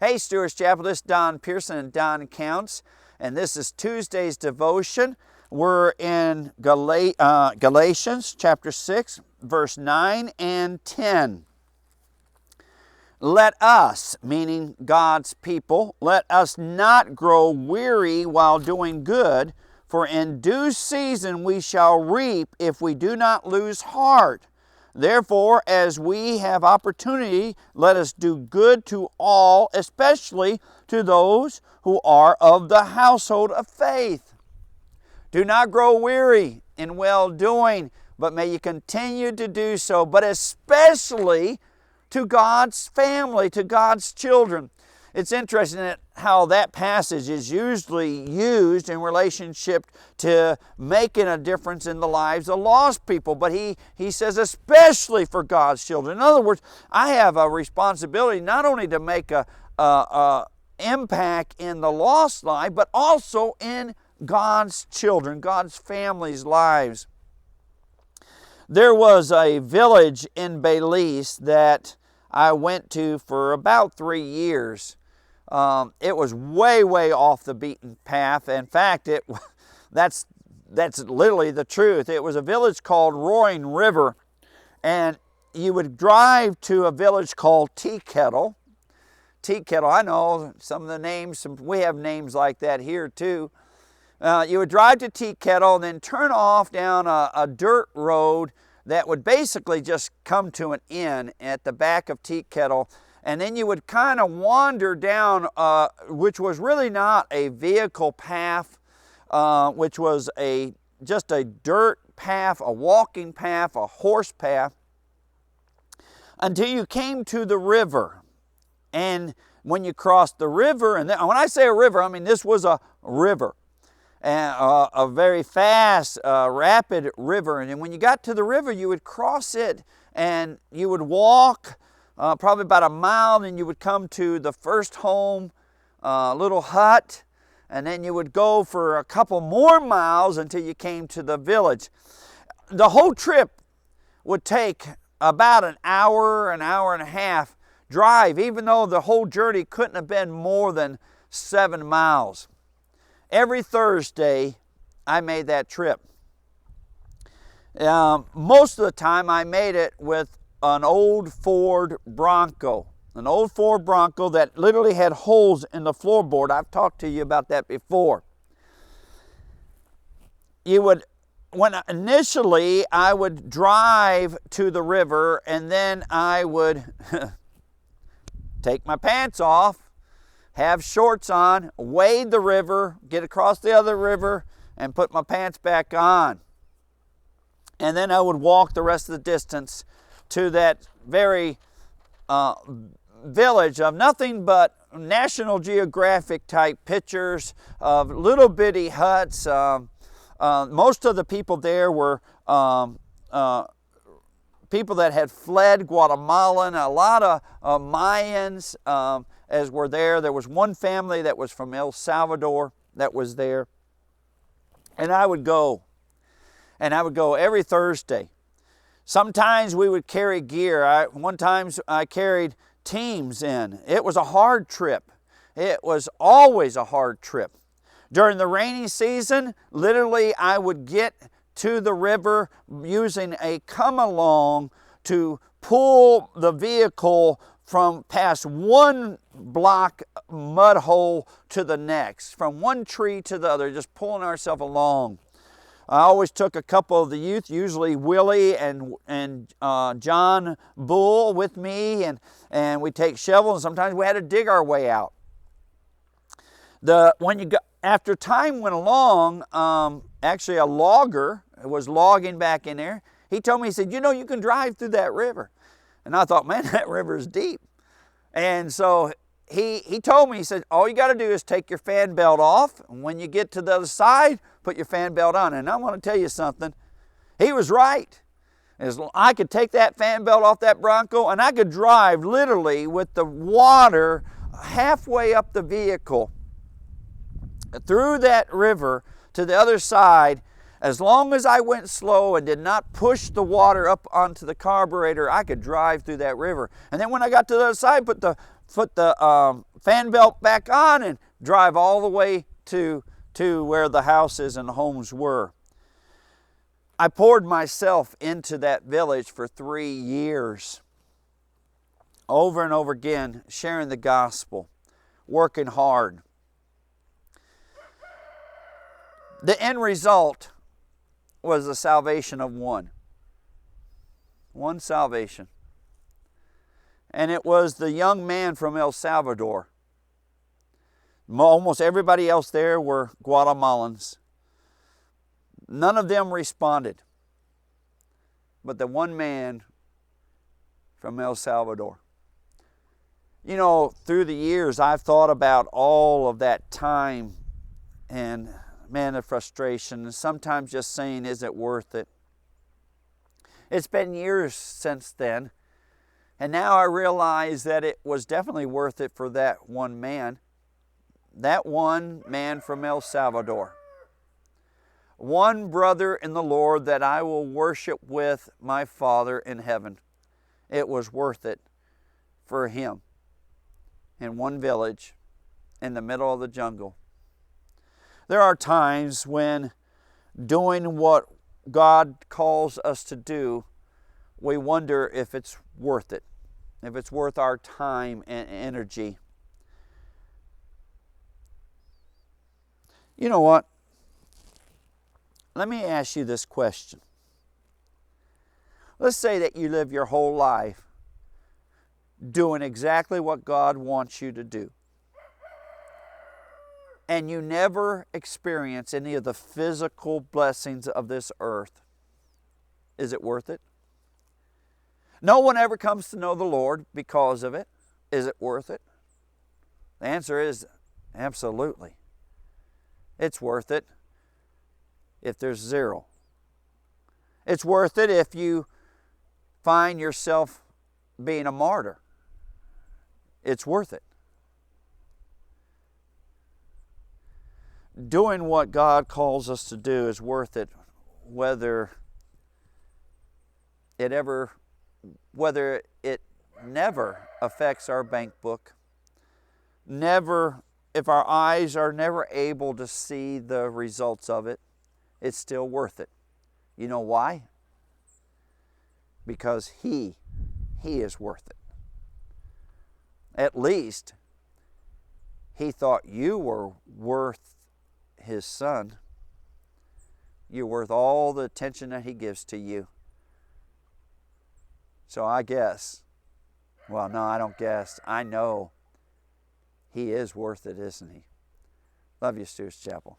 Hey, Stewart's Chapel, this is Don Pierson and Don Counts, and this is Tuesday's devotion. We're in Galatians chapter 6, verse 9 and 10. Let us, meaning God's people, let us not grow weary while doing good, for in due season we shall reap if we do not lose heart. Therefore, as we have opportunity, let us do good to all, especially to those who are of the household of faith. Do not grow weary in well-doing, but may you continue to do so, but especially to God's family, to God's children. It's interesting how that passage is usually used in relationship to making a difference in the lives of lost people. But he says especially for God's children. In other words, I have a responsibility not only to make a impact in the lost life, but also in God's children, God's family's lives. There was a village in Belize that I went to for about 3 years. It was way off the beaten path. In fact, that's literally the truth. It was a village called Roaring River, and you would drive to a village called Tea Kettle. Tea Kettle, I know some of the names, we have names like that here too. You would drive to Tea Kettle and then turn off down a dirt road that would basically just come to an inn at the back of Tea Kettle. And then you would kind of wander down, which was really not a vehicle path, which was just a dirt path, a walking path, a horse path, until you came to the river. And when you crossed the river, and when I say a river, I mean this was a river, and a very fast, rapid river. And then when you got to the river, you would cross it, and you would walk probably about a mile, then you would come to the first home, little hut, and then you would go for a couple more miles until you came to the village. The whole trip would take about an hour and a half drive, even though the whole journey couldn't have been more than 7 miles. Every Thursday, I made that trip. Most of the time, I made it with an old Ford Bronco. An old Ford Bronco that literally had holes in the floorboard. I've talked to you about that before. Initially, I would drive to the river, and then I would take my pants off, have shorts on, wade the river, get across the other river, and put my pants back on. And then I would walk the rest of the distance to that very village of nothing but National Geographic type pictures of little bitty huts. Most of the people there were people that had fled Guatemalan, a lot of Mayans as were there. There was one family that was from El Salvador that was there. And I would go every Thursday. Sometimes we would carry gear. One time I carried teams in. It was a hard trip. It was always a hard trip. During the rainy season, literally I would get to the river using a come-along to pull the vehicle from past one block mud hole to the next, from one tree to the other, just pulling ourselves along. I always took a couple of the youth, usually Willie and John Bull with me, and we'd take shovels, and sometimes we had to dig our way out. After time went along, actually a logger was logging back in there. He told me, he said, you can drive through that river. And I thought, man, that river is deep. And so he told me, he said, all you got to do is take your fan belt off. And when you get to the other side, put your fan belt on. And I want to tell you something. He was right. I could take that fan belt off that Bronco, and I could drive literally with the water halfway up the vehicle through that river to the other side. As long as I went slow and did not push the water up onto the carburetor, I could drive through that river. And then when I got to the other side, put the put the fan belt back on and drive all the way to where the houses and the homes were. I poured myself into that village for 3 years, over and over again, sharing the gospel, working hard. The end result was the salvation of one salvation. And it was the young man from El Salvador. Almost everybody else there were Guatemalans. None of them responded, but the one man from El Salvador. You know, through the years, I've thought about all of that time, and man, the frustration, and sometimes just saying, is it worth it? It's been years since then, and now I realize that it was definitely worth it for that one man from El Salvador. One brother in the Lord that I will worship with my Father in heaven. It was worth it for him in one village in the middle of the jungle. There are times when doing what God calls us to do, we wonder if it's worth it, if it's worth our time and energy. You know what? Let me ask you this question. Let's say that you live your whole life doing exactly what God wants you to do, and you never experience any of the physical blessings of this earth. Is it worth it? No one ever comes to know the Lord because of it. Is it worth it? The answer is absolutely. It's worth it if there's zero. It's worth it if you find yourself being a martyr. It's worth it. Doing what God calls us to do is worth it, whether it never affects our bank book, if our eyes are never able to see the results of it, it's still worth it. You know why? Because He is worth it. At least He thought you were worth His Son. You're worth all the attention that He gives to you. So I guess, well, no, I don't guess. I know He is worth it, isn't He? Love you, Stewart's Chapel.